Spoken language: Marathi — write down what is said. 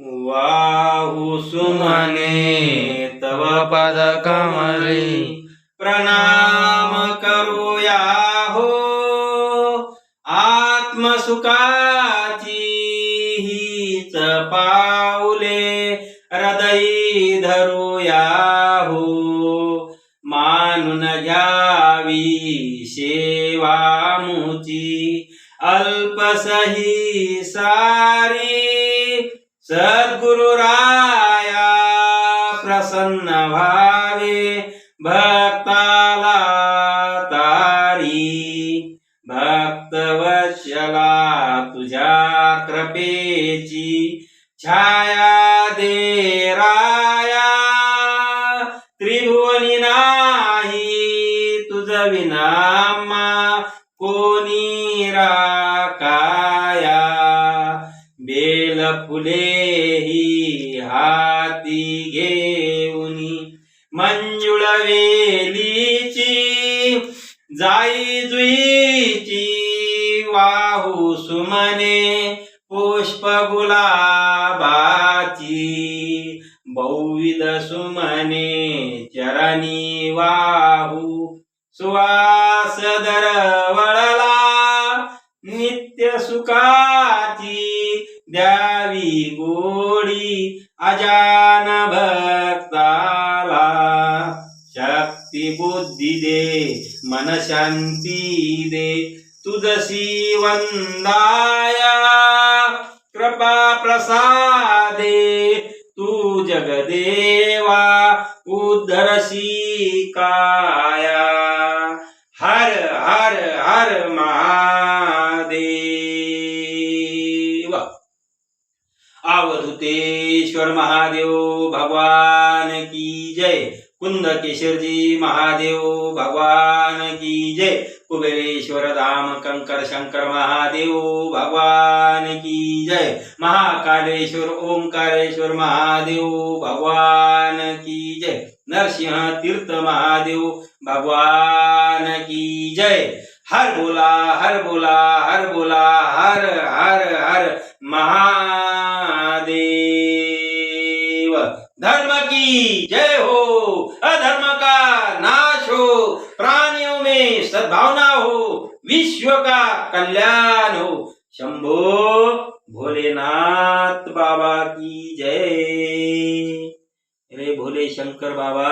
वाहू सुमने तव पद कमली प्रणाम करूया हो आत्मसुखाची हीच पाऊले हृदयी धरूया हो मानून घ्यावी सेवा मुची अल्पसही सारी सद्गुरु राया प्रसन्न भावे भक्ताला तारी भक्तवत्सला तुझ्या कृपेची छाया दे राया त्रिभुवनी नाही तुझ विनामा कोणी राकाया बेल फुले ही हाती घेऊनी मंजुळ वेलीची जाई जुईची वाहू सुमने पुष्प गुलाबाची बहुविध सुमने चरणी वाहू सुवास दरवळला नित्य सुखाची द्यावी गोडी अजान भक्ताला शक्ती बुद्धी दे मन शांती दे तुझसी वंदाया कृपा प्रसादे तू जगदेवा उद्धरशी काया हर हर हर महादेव। अवधूतेश्वर महादेव भगवान की जय। कुंदकेश्वरजी महादेव भगवान की जय। कुबेरेश्वर धाम कंकर शंकर महादेव भगवान की जय। महाकालेश्वर ओंकारेश्वर महादेव भगवान की जय। नरसिंह तीर्थ महादेव भगवान की जय। हर बोला हर बोला हर बोला हर हर हर महादेव। धर्म की जय हो, अधर्म का नाश हो, प्राणियों में सद्भावना हो, विश्व का कल्याण हो। शंभो भोलेनाथ बाबा की जय। रे भोले शंकर बाबा